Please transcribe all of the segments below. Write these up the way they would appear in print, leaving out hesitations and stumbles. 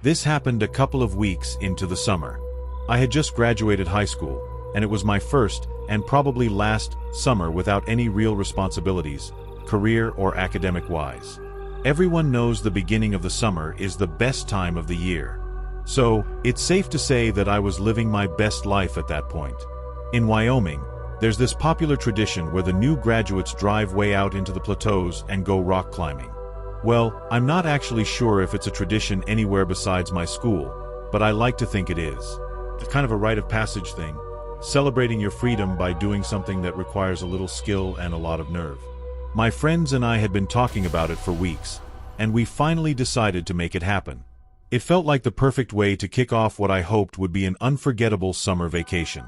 This happened a couple of weeks into the summer. I had just graduated high school, and it was my first, and probably last, summer without any real responsibilities, career or academic-wise. Everyone knows the beginning of the summer is the best time of the year. So, it's safe to say that I was living my best life at that point. In Wyoming, there's this popular tradition where the new graduates drive way out into the plateaus and go rock climbing. Well, I'm not actually sure if it's a tradition anywhere besides my school, but I like to think it is. It's kind of a rite of passage thing, celebrating your freedom by doing something that requires a little skill and a lot of nerve. My friends and I had been talking about it for weeks, and we finally decided to make it happen. It felt like the perfect way to kick off what I hoped would be an unforgettable summer vacation.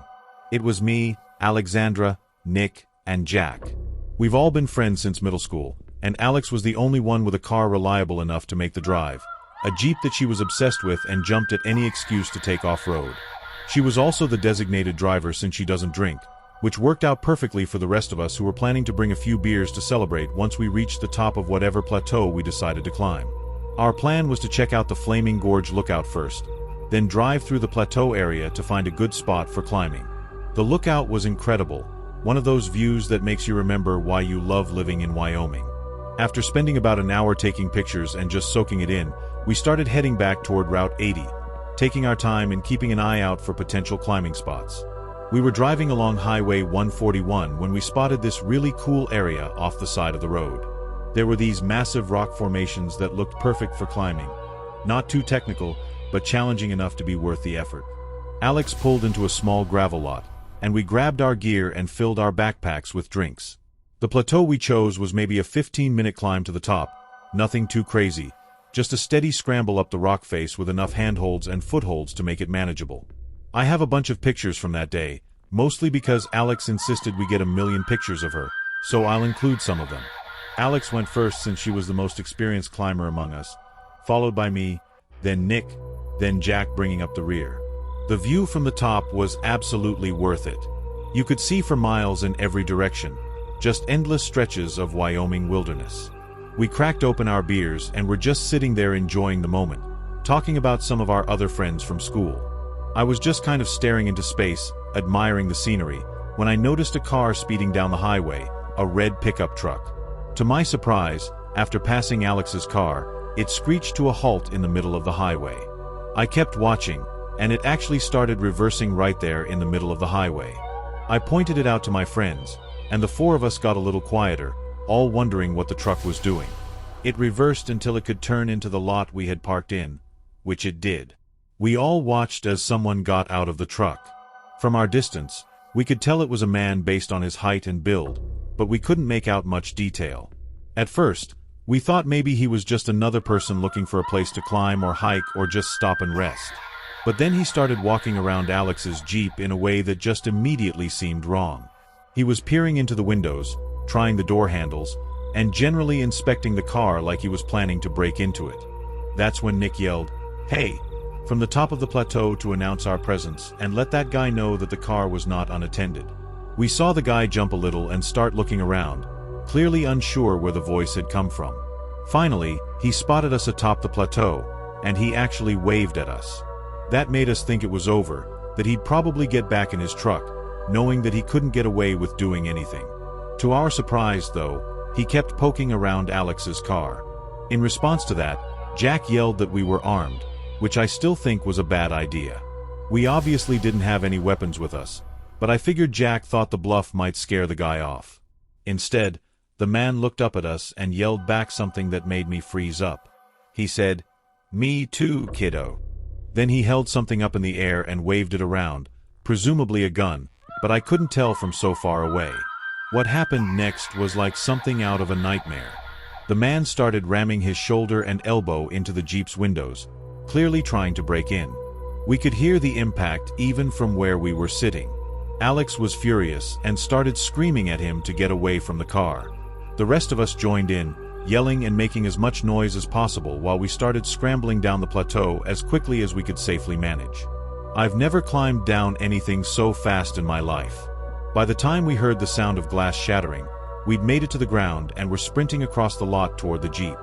It was me, Alexandra, Nick, and Jack. We've all been friends since middle school, and Alex was the only one with a car reliable enough to make the drive, a Jeep that she was obsessed with and jumped at any excuse to take off-road. She was also the designated driver since she doesn't drink, which worked out perfectly for the rest of us who were planning to bring a few beers to celebrate once we reached the top of whatever plateau we decided to climb. Our plan was to check out the Flaming Gorge lookout first, then drive through the plateau area to find a good spot for climbing. The lookout was incredible, one of those views that makes you remember why you love living in Wyoming. After spending about an hour taking pictures and just soaking it in, we started heading back toward Route 80, taking our time and keeping an eye out for potential climbing spots. We were driving along Highway 141 when we spotted this really cool area off the side of the road. There were these massive rock formations that looked perfect for climbing. Not too technical, but challenging enough to be worth the effort. Alex pulled into a small gravel lot, and we grabbed our gear and filled our backpacks with drinks. The plateau we chose was maybe a 15-minute climb to the top, nothing too crazy, just a steady scramble up the rock face with enough handholds and footholds to make it manageable. I have a bunch of pictures from that day, mostly because Alex insisted we get a million pictures of her, so I'll include some of them. Alex went first since she was the most experienced climber among us, followed by me, then Nick, then Jack bringing up the rear. The view from the top was absolutely worth it. You could see for miles in every direction, just endless stretches of Wyoming wilderness. We cracked open our beers and were just sitting there enjoying the moment, talking about some of our other friends from school. I was just kind of staring into space, admiring the scenery, when I noticed a car speeding down the highway, a red pickup truck. To my surprise, after passing Alex's car, it screeched to a halt in the middle of the highway. I kept watching, and it actually started reversing right there in the middle of the highway. I pointed it out to my friends, and the four of us got a little quieter, all wondering what the truck was doing. It reversed until it could turn into the lot we had parked in, which it did. We all watched as someone got out of the truck. From our distance, we could tell it was a man based on his height and build, but we couldn't make out much detail. At first, we thought maybe he was just another person looking for a place to climb or hike or just stop and rest. But then he started walking around Alex's Jeep in a way that just immediately seemed wrong. He was peering into the windows, trying the door handles, and generally inspecting the car like he was planning to break into it. That's when Nick yelled, "Hey!" from the top of the plateau to announce our presence and let that guy know that the car was not unattended. We saw the guy jump a little and start looking around, clearly unsure where the voice had come from. Finally, he spotted us atop the plateau, and he actually waved at us. That made us think it was over, that he'd probably get back in his truck, knowing that he couldn't get away with doing anything. To our surprise, though, he kept poking around Alex's car. In response to that, Jack yelled that we were armed, which I still think was a bad idea. We obviously didn't have any weapons with us, but I figured Jack thought the bluff might scare the guy off. Instead, the man looked up at us and yelled back something that made me freeze up. He said, "Me too, kiddo." Then he held something up in the air and waved it around, presumably a gun, but I couldn't tell from so far away. What happened next was like something out of a nightmare. The man started ramming his shoulder and elbow into the Jeep's windows, clearly trying to break in. We could hear the impact even from where we were sitting. Alex was furious and started screaming at him to get away from the car. The rest of us joined in, yelling and making as much noise as possible while we started scrambling down the plateau as quickly as we could safely manage. I've never climbed down anything so fast in my life. By the time we heard the sound of glass shattering, we'd made it to the ground and were sprinting across the lot toward the Jeep.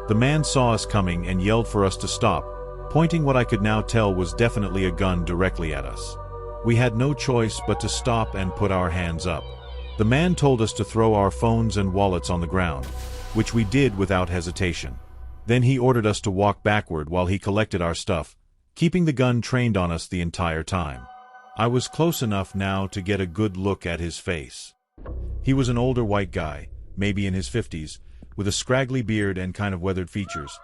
The man saw us coming and yelled for us to stop, pointing what I could now tell was definitely a gun directly at us. We had no choice but to stop and put our hands up. The man told us to throw our phones and wallets on the ground, which we did without hesitation. Then he ordered us to walk backward while he collected our stuff, keeping the gun trained on us the entire time. I was close enough now to get a good look at his face. He was an older white guy, maybe in his 50s, with a scraggly beard and kind of weathered features.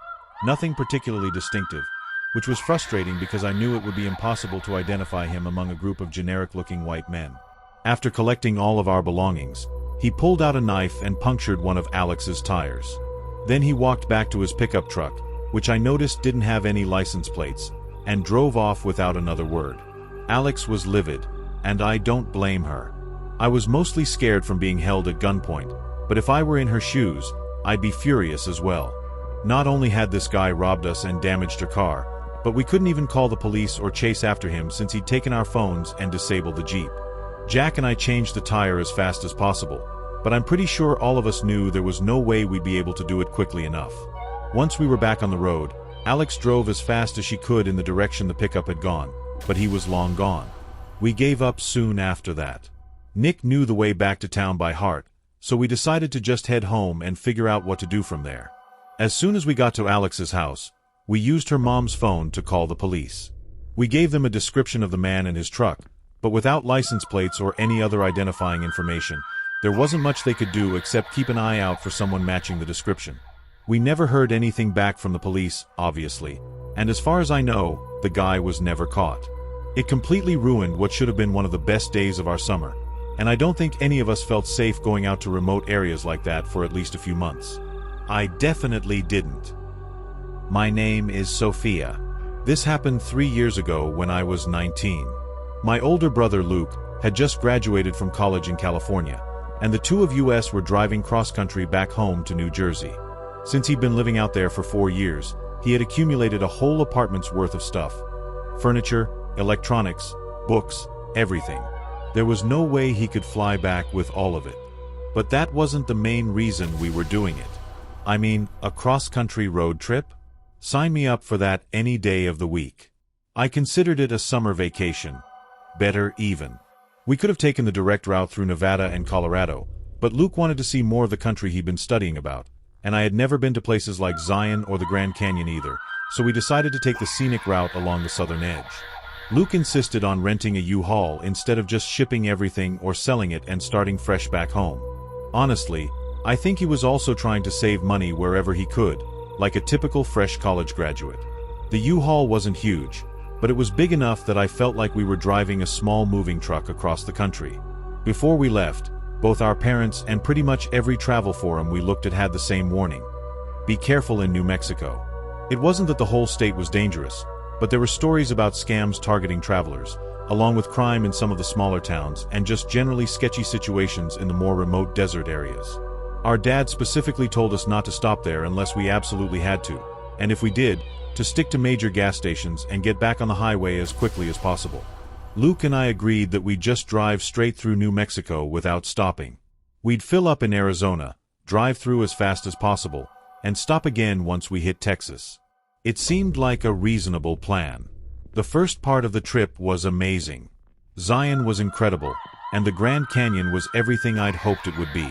Nothing particularly distinctive, which was frustrating because I knew it would be impossible to identify him among a group of generic-looking white men. After collecting all of our belongings, he pulled out a knife and punctured one of Alex's tires. Then he walked back to his pickup truck, which I noticed didn't have any license plates, and drove off without another word. Alex was livid, and I don't blame her. I was mostly scared from being held at gunpoint, but if I were in her shoes, I'd be furious as well. Not only had this guy robbed us and damaged her car, but we couldn't even call the police or chase after him since he'd taken our phones and disabled the Jeep. Jack and I changed the tire as fast as possible, but I'm pretty sure all of us knew there was no way we'd be able to do it quickly enough. Once we were back on the road, Alex drove as fast as she could in the direction the pickup had gone, but he was long gone. We gave up soon after that. Nick knew the way back to town by heart, so we decided to just head home and figure out what to do from there. As soon as we got to Alex's house, we used her mom's phone to call the police. We gave them a description of the man and his truck, but without license plates or any other identifying information, there wasn't much they could do except keep an eye out for someone matching the description. We never heard anything back from the police, obviously, and as far as I know, the guy was never caught. It completely ruined what should have been one of the best days of our summer, and I don't think any of us felt safe going out to remote areas like that for at least a few months. I definitely didn't. My name is Sophia. This happened 3 years ago when I was 19. My older brother Luke had just graduated from college in California, and the two of us were driving cross-country back home to New Jersey. Since he'd been living out there for 4 years, he had accumulated a whole apartment's worth of stuff. Furniture, electronics, books, everything. There was no way he could fly back with all of it. But that wasn't the main reason we were doing it. I mean, a cross-country road trip? Sign me up for that any day of the week. I considered it a summer vacation. Better even. We could have taken the direct route through Nevada and Colorado, but Luke wanted to see more of the country he'd been studying about, and I had never been to places like Zion or the Grand Canyon either, so we decided to take the scenic route along the southern edge. Luke insisted on renting a U-Haul instead of just shipping everything or selling it and starting fresh back home. Honestly, I think he was also trying to save money wherever he could, like a typical fresh college graduate. The U-Haul wasn't huge, but it was big enough that I felt like we were driving a small moving truck across the country. Before we left, both our parents and pretty much every travel forum we looked at had the same warning. Be careful in New Mexico. It wasn't that the whole state was dangerous, but there were stories about scams targeting travelers, along with crime in some of the smaller towns and just generally sketchy situations in the more remote desert areas. Our dad specifically told us not to stop there unless we absolutely had to, and if we did, to stick to major gas stations and get back on the highway as quickly as possible. Luke and I agreed that we'd just drive straight through New Mexico without stopping. We'd fill up in Arizona, drive through as fast as possible, and stop again once we hit Texas. It seemed like a reasonable plan. The first part of the trip was amazing. Zion was incredible, and the Grand Canyon was everything I'd hoped it would be.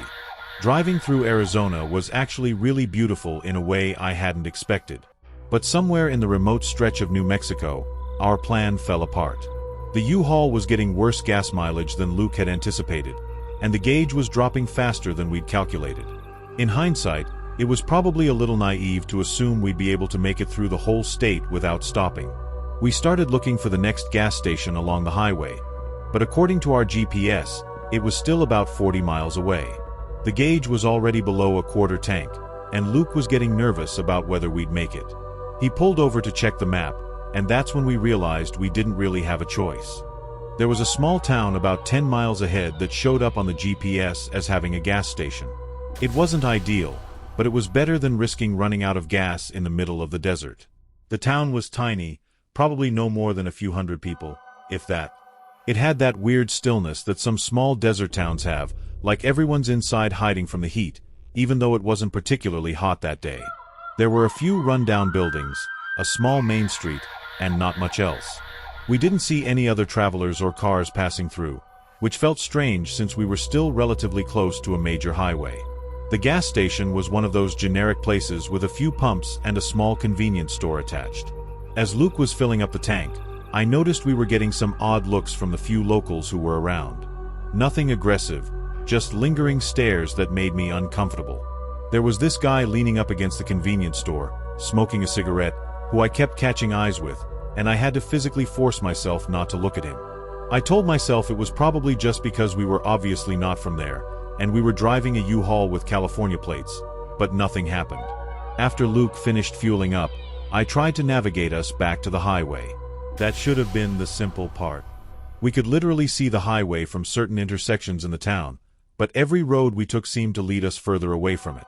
Driving through Arizona was actually really beautiful in a way I hadn't expected. But somewhere in the remote stretch of New Mexico, our plan fell apart. The U-Haul was getting worse gas mileage than Luke had anticipated, and the gauge was dropping faster than we'd calculated. In hindsight, it was probably a little naive to assume we'd be able to make it through the whole state without stopping. We started looking for the next gas station along the highway, but according to our GPS, it was still about 40 miles away. The gauge was already below a quarter tank, and Luke was getting nervous about whether we'd make it. He pulled over to check the map, and that's when we realized we didn't really have a choice. There was a small town about 10 miles ahead that showed up on the GPS as having a gas station. It wasn't ideal, but it was better than risking running out of gas in the middle of the desert. The town was tiny, probably no more than a few hundred people, if that. It had that weird stillness that some small desert towns have, like everyone's inside hiding from the heat, even though it wasn't particularly hot that day. There were a few run-down buildings, a small main street, and not much else. We didn't see any other travelers or cars passing through, which felt strange since we were still relatively close to a major highway. The gas station was one of those generic places with a few pumps and a small convenience store attached. As Luke was filling up the tank, I noticed we were getting some odd looks from the few locals who were around. Nothing aggressive, just lingering stares that made me uncomfortable. There was this guy leaning up against the convenience store, smoking a cigarette, who I kept catching eyes with, and I had to physically force myself not to look at him. I told myself it was probably just because we were obviously not from there, and we were driving a U-Haul with California plates, but nothing happened. After Luke finished fueling up, I tried to navigate us back to the highway. That should have been the simple part. We could literally see the highway from certain intersections in the town, but every road we took seemed to lead us further away from it.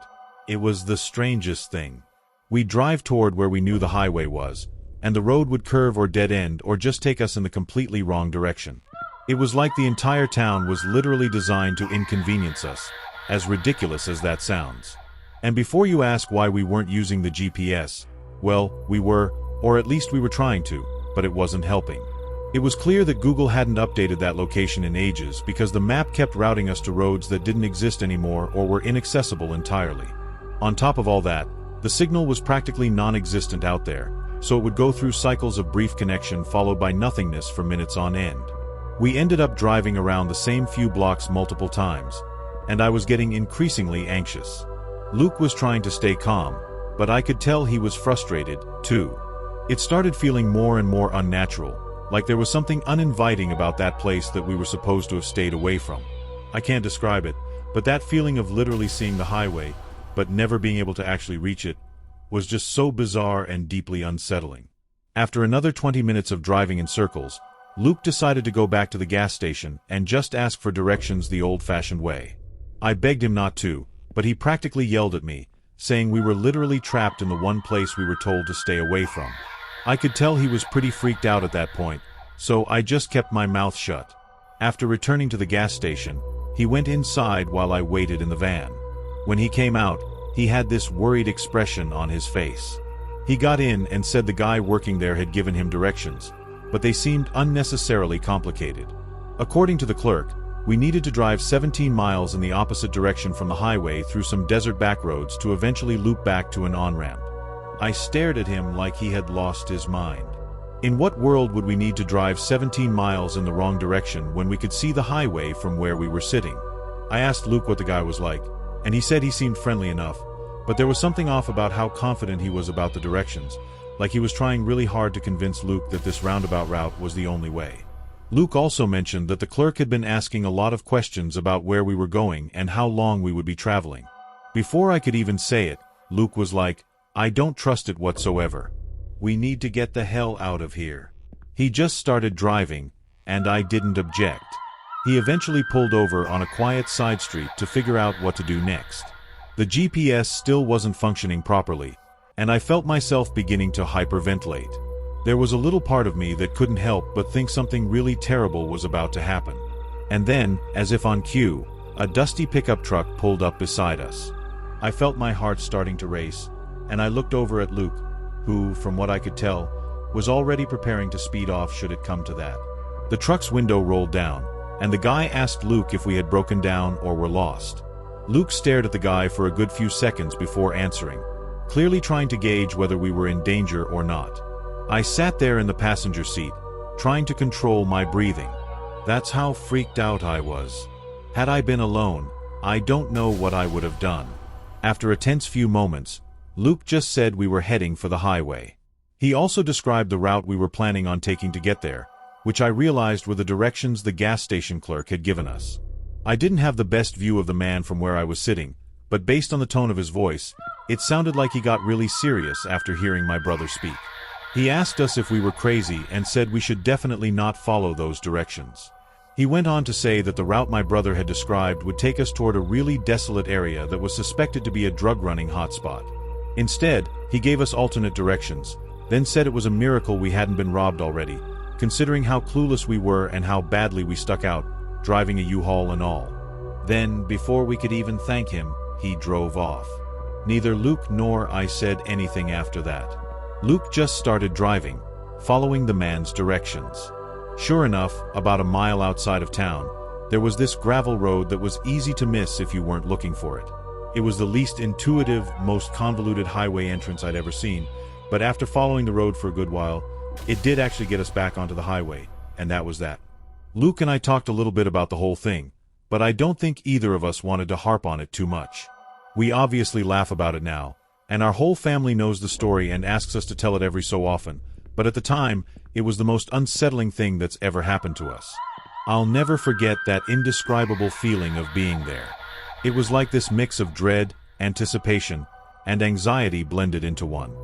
It was the strangest thing. We'd drive toward where we knew the highway was, and the road would curve or dead end or just take us in the completely wrong direction. It was like the entire town was literally designed to inconvenience us, as ridiculous as that sounds. And before you ask why we weren't using the GPS, well, we were, or at least we were trying to, but it wasn't helping. It was clear that Google hadn't updated that location in ages because the map kept routing us to roads that didn't exist anymore or were inaccessible entirely. On top of all that, the signal was practically non-existent out there, so it would go through cycles of brief connection followed by nothingness for minutes on end. We ended up driving around the same few blocks multiple times, and I was getting increasingly anxious. Luke was trying to stay calm, but I could tell he was frustrated, too. It started feeling more and more unnatural, like there was something uninviting about that place that we were supposed to have stayed away from. I can't describe it, but that feeling of literally seeing the highway, but never being able to actually reach it, was just so bizarre and deeply unsettling. After another 20 minutes of driving in circles, Luke decided to go back to the gas station and just ask for directions the old-fashioned way. I begged him not to, but he practically yelled at me, saying we were literally trapped in the one place we were told to stay away from. I could tell he was pretty freaked out at that point, so I just kept my mouth shut. After returning to the gas station, he went inside while I waited in the van. When he came out, he had this worried expression on his face. He got in and said the guy working there had given him directions, but they seemed unnecessarily complicated. According to the clerk, we needed to drive 17 miles in the opposite direction from the highway through some desert backroads to eventually loop back to an on-ramp. I stared at him like he had lost his mind. In what world would we need to drive 17 miles in the wrong direction when we could see the highway from where we were sitting? I asked Luke what the guy was like, and he said he seemed friendly enough, but there was something off about how confident he was about the directions, like he was trying really hard to convince Luke that this roundabout route was the only way. Luke also mentioned that the clerk had been asking a lot of questions about where we were going and how long we would be traveling. Before I could even say it, Luke was like, "I don't trust it whatsoever. We need to get the hell out of here." He just started driving, and I didn't object. He eventually pulled over on a quiet side street to figure out what to do next. The GPS still wasn't functioning properly, and I felt myself beginning to hyperventilate. There was a little part of me that couldn't help but think something really terrible was about to happen. And then, as if on cue, a dusty pickup truck pulled up beside us. I felt my heart starting to race, and I looked over at Luke, who, from what I could tell, was already preparing to speed off should it come to that. The truck's window rolled down, and the guy asked Luke if we had broken down or were lost. Luke stared at the guy for a good few seconds before answering, clearly trying to gauge whether we were in danger or not. I sat there in the passenger seat, trying to control my breathing. That's how freaked out I was. Had I been alone, I don't know what I would have done. After a tense few moments, Luke just said we were heading for the highway. He also described the route we were planning on taking to get there, which I realized were the directions the gas station clerk had given us. I didn't have the best view of the man from where I was sitting, but based on the tone of his voice, it sounded like he got really serious after hearing my brother speak. He asked us if we were crazy and said we should definitely not follow those directions. He went on to say that the route my brother had described would take us toward a really desolate area that was suspected to be a drug-running hotspot. Instead, he gave us alternate directions, then said it was a miracle we hadn't been robbed already, considering how clueless we were and how badly we stuck out, driving a U-Haul and all. Then, before we could even thank him, he drove off. Neither Luke nor I said anything after that. Luke just started driving, following the man's directions. Sure enough, about a mile outside of town, there was this gravel road that was easy to miss if you weren't looking for it. It was the least intuitive, most convoluted highway entrance I'd ever seen, but after following the road for a good while, it did actually get us back onto the highway, and that was that. Luke and I talked a little bit about the whole thing, but I don't think either of us wanted to harp on it too much. We obviously laugh about it now, and our whole family knows the story and asks us to tell it every so often, but at the time, it was the most unsettling thing that's ever happened to us. I'll never forget that indescribable feeling of being there. It was like this mix of dread, anticipation, and anxiety blended into one.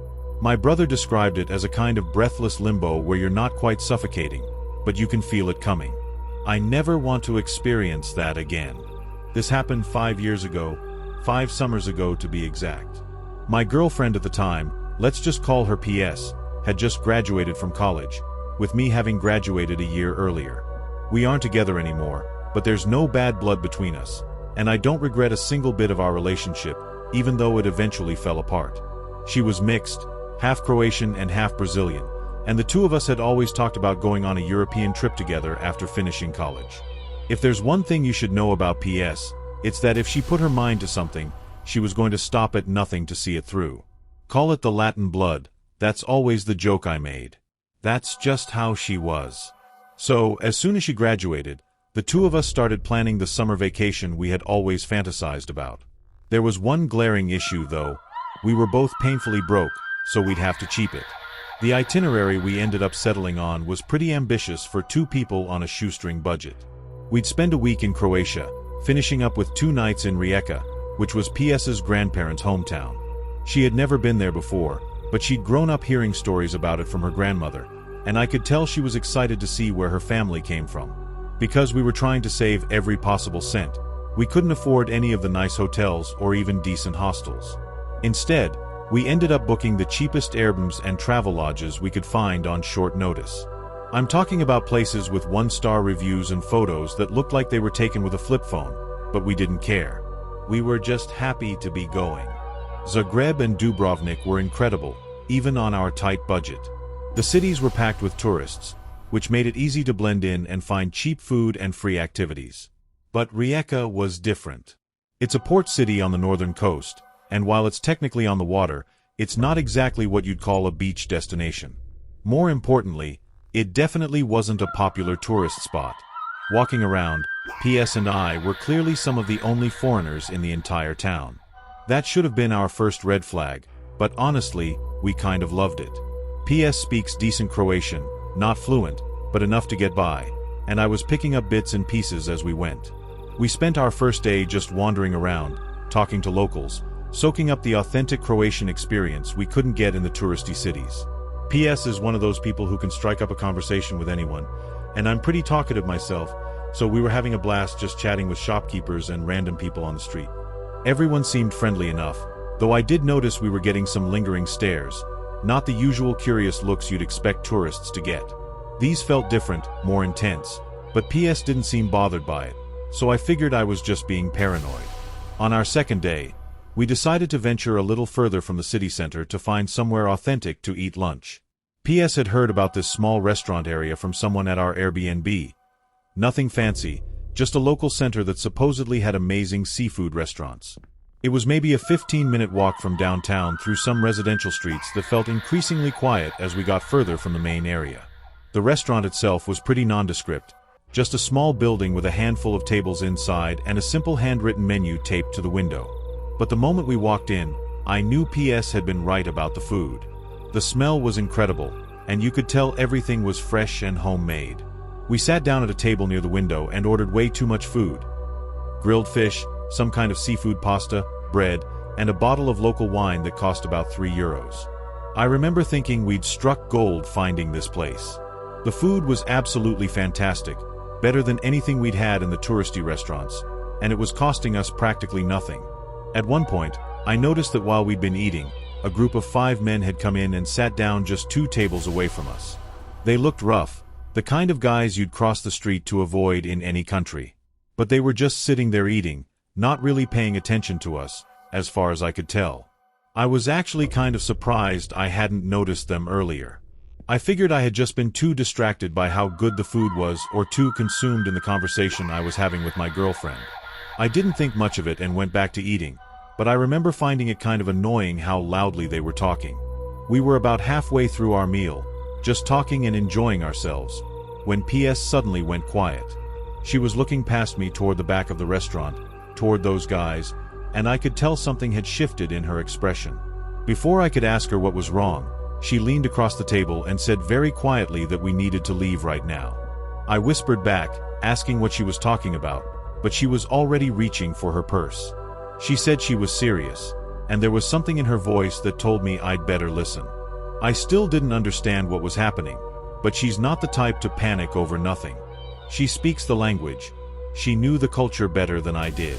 My brother described it as a kind of breathless limbo where you're not quite suffocating, but you can feel it coming. I never want to experience that again. This happened 5 years ago, 5 summers ago to be exact. My girlfriend at the time, let's just call her PS, had just graduated from college, with me having graduated a year earlier. We aren't together anymore, but there's no bad blood between us, and I don't regret a single bit of our relationship, even though it eventually fell apart. She was mixed, half Croatian and half Brazilian, and the two of us had always talked about going on a European trip together after finishing college. If there's one thing you should know about PS, it's that if she put her mind to something, she was going to stop at nothing to see it through. Call it the Latin blood, that's always the joke I made. That's just how she was. So, as soon as she graduated, the two of us started planning the summer vacation we had always fantasized about. There was one glaring issue, though. We were both painfully broke, so we'd have to cheap it. The itinerary we ended up settling on was pretty ambitious for 2 people on a shoestring budget. We'd spend a week in Croatia, finishing up with 2 nights in Rijeka, which was PS's grandparents' hometown. She had never been there before, but she'd grown up hearing stories about it from her grandmother, and I could tell she was excited to see where her family came from. Because we were trying to save every possible cent, we couldn't afford any of the nice hotels or even decent hostels. Instead, we ended up booking the cheapest Airbnbs and travel lodges we could find on short notice. I'm talking about places with 1-star reviews and photos that looked like they were taken with a flip phone, but we didn't care. We were just happy to be going. Zagreb and Dubrovnik were incredible, even on our tight budget. The cities were packed with tourists, which made it easy to blend in and find cheap food and free activities. But Rijeka was different. It's a port city on the northern coast, and while it's technically on the water, it's not exactly what you'd call a beach destination. More importantly, it definitely wasn't a popular tourist spot. Walking around, PS and I were clearly some of the only foreigners in the entire town. That should have been our first red flag, but honestly, we kind of loved it. PS speaks decent Croatian, not fluent, but enough to get by, and I was picking up bits and pieces as we went. We spent our first day just wandering around, talking to locals, soaking up the authentic Croatian experience we couldn't get in the touristy cities. PS is one of those people who can strike up a conversation with anyone, and I'm pretty talkative myself, so we were having a blast just chatting with shopkeepers and random people on the street. Everyone seemed friendly enough, though I did notice we were getting some lingering stares, not the usual curious looks you'd expect tourists to get. These felt different, more intense, but PS didn't seem bothered by it, so I figured I was just being paranoid. On our second day, we decided to venture a little further from the city center to find somewhere authentic to eat lunch. PS had heard about this small restaurant area from someone at our Airbnb. Nothing fancy, just a local center that supposedly had amazing seafood restaurants. It was maybe a 15-minute walk from downtown through some residential streets that felt increasingly quiet as we got further from the main area. The restaurant itself was pretty nondescript, just a small building with a handful of tables inside and a simple handwritten menu taped to the window. But the moment we walked in, I knew PS had been right about the food. The smell was incredible, and you could tell everything was fresh and homemade. We sat down at a table near the window and ordered way too much food. Grilled fish, some kind of seafood pasta, bread, and a bottle of local wine that cost about €3. I remember thinking we'd struck gold finding this place. The food was absolutely fantastic, better than anything we'd had in the touristy restaurants, and it was costing us practically nothing. At one point, I noticed that while we'd been eating, a group of 5 men had come in and sat down just 2 tables away from us. They looked rough, the kind of guys you'd cross the street to avoid in any country. But they were just sitting there eating, not really paying attention to us, as far as I could tell. I was actually kind of surprised I hadn't noticed them earlier. I figured I had just been too distracted by how good the food was or too consumed in the conversation I was having with my girlfriend. I didn't think much of it and went back to eating, but I remember finding it kind of annoying how loudly they were talking. We were about halfway through our meal, just talking and enjoying ourselves, when PS suddenly went quiet. She was looking past me toward the back of the restaurant, toward those guys, and I could tell something had shifted in her expression. Before I could ask her what was wrong, she leaned across the table and said very quietly that we needed to leave right now. I whispered back, asking what she was talking about, but she was already reaching for her purse. She said she was serious, and there was something in her voice that told me I'd better listen. I still didn't understand what was happening, but she's not the type to panic over nothing. She speaks the language. She knew the culture better than I did.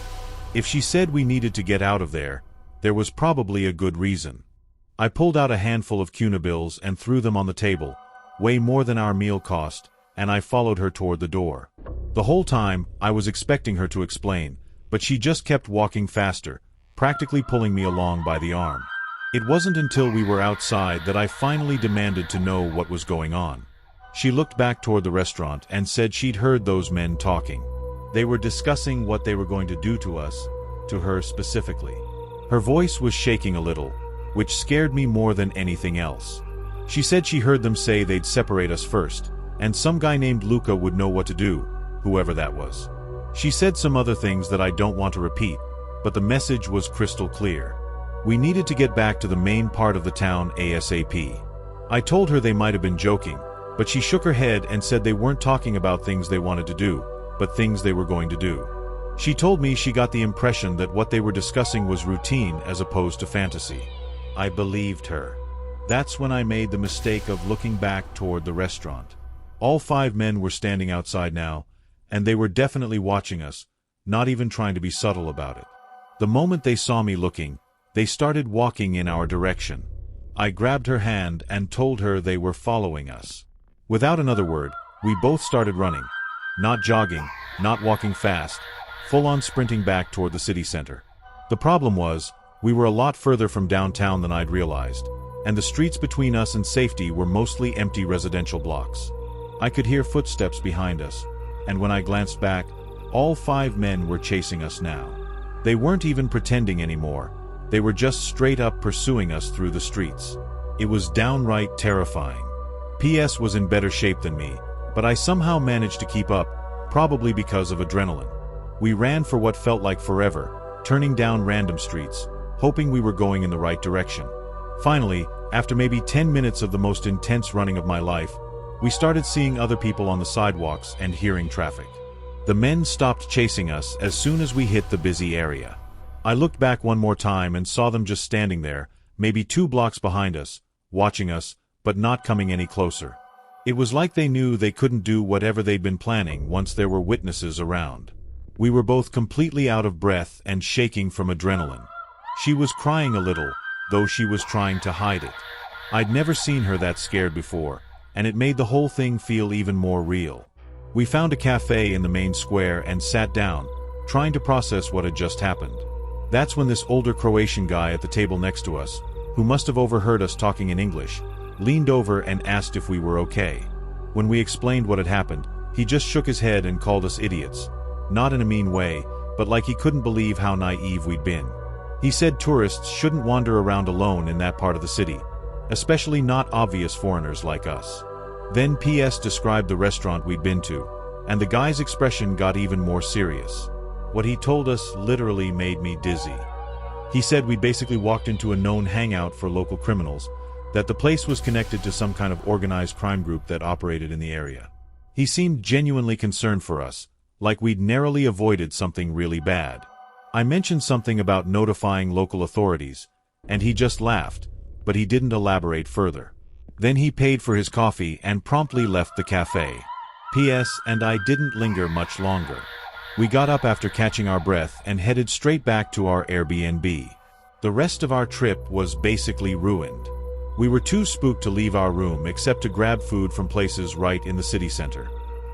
If she said we needed to get out of there was probably a good reason. I pulled out a handful of kuna bills and threw them on the table, way more than our meal cost, and I followed her toward the door. The whole time, I was expecting her to explain, but she just kept walking faster, practically pulling me along by the arm. It wasn't until we were outside that I finally demanded to know what was going on. She looked back toward the restaurant and said she'd heard those men talking. They were discussing what they were going to do to us, to her specifically. Her voice was shaking a little, which scared me more than anything else. She said she heard them say they'd separate us first, and some guy named Luca would know what to do, whoever that was. She said some other things that I don't want to repeat, but the message was crystal clear. We needed to get back to the main part of the town ASAP. I told her they might have been joking, but she shook her head and said they weren't talking about things they wanted to do, but things they were going to do. She told me she got the impression that what they were discussing was routine as opposed to fantasy. I believed her. That's when I made the mistake of looking back toward the restaurant. All 5 men were standing outside now, and they were definitely watching us, not even trying to be subtle about it. The moment they saw me looking, they started walking in our direction. I grabbed her hand and told her they were following us. Without another word, we both started running. Not jogging, not walking fast, full-on sprinting back toward the city center. The problem was, we were a lot further from downtown than I'd realized, and the streets between us and safety were mostly empty residential blocks. I could hear footsteps behind us, and when I glanced back, all 5 men were chasing us now. They weren't even pretending anymore. They were just straight up pursuing us through the streets. It was downright terrifying. PS was in better shape than me, but I somehow managed to keep up, probably because of adrenaline. We ran for what felt like forever, turning down random streets, hoping we were going in the right direction. Finally, after maybe 10 minutes of the most intense running of my life, we started seeing other people on the sidewalks and hearing traffic. The men stopped chasing us as soon as we hit the busy area. I looked back one more time and saw them just standing there, maybe 2 blocks behind us, watching us, but not coming any closer. It was like they knew they couldn't do whatever they'd been planning once there were witnesses around. We were both completely out of breath and shaking from adrenaline. She was crying a little, though she was trying to hide it. I'd never seen her that scared before, and it made the whole thing feel even more real. We found a cafe in the main square and sat down, trying to process what had just happened. That's when this older Croatian guy at the table next to us, who must have overheard us talking in English, leaned over and asked if we were okay. When we explained what had happened, he just shook his head and called us idiots. Not in a mean way, but like he couldn't believe how naive we'd been. He said tourists shouldn't wander around alone in that part of the city, especially not obvious foreigners like us. Then PS described the restaurant we'd been to, and the guy's expression got even more serious. What he told us literally made me dizzy. He said we'd basically walked into a known hangout for local criminals, that the place was connected to some kind of organized crime group that operated in the area. He seemed genuinely concerned for us, like we'd narrowly avoided something really bad. I mentioned something about notifying local authorities, and he just laughed, but he didn't elaborate further. Then he paid for his coffee and promptly left the cafe. P.S. And I didn't linger much longer. We got up after catching our breath and headed straight back to our Airbnb. The rest of our trip was basically ruined. We were too spooked to leave our room except to grab food from places right in the city center.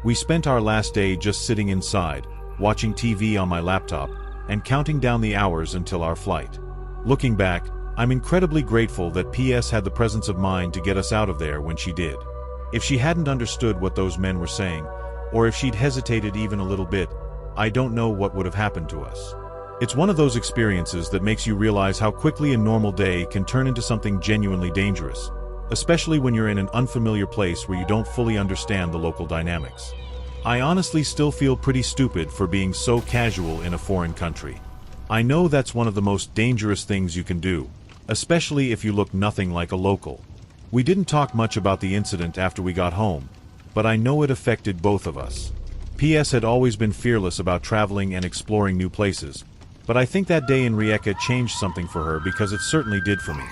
We spent our last day just sitting inside, watching TV on my laptop, and counting down the hours until our flight. Looking back, I'm incredibly grateful that PS had the presence of mind to get us out of there when she did. If she hadn't understood what those men were saying, or if she'd hesitated even a little bit, I don't know what would have happened to us. It's one of those experiences that makes you realize how quickly a normal day can turn into something genuinely dangerous, especially when you're in an unfamiliar place where you don't fully understand the local dynamics. I honestly still feel pretty stupid for being so casual in a foreign country. I know that's one of the most dangerous things you can do, especially if you look nothing like a local. We didn't talk much about the incident after we got home, but I know it affected both of us. PS had always been fearless about traveling and exploring new places, but I think that day in Rijeka changed something for her because it certainly did for me.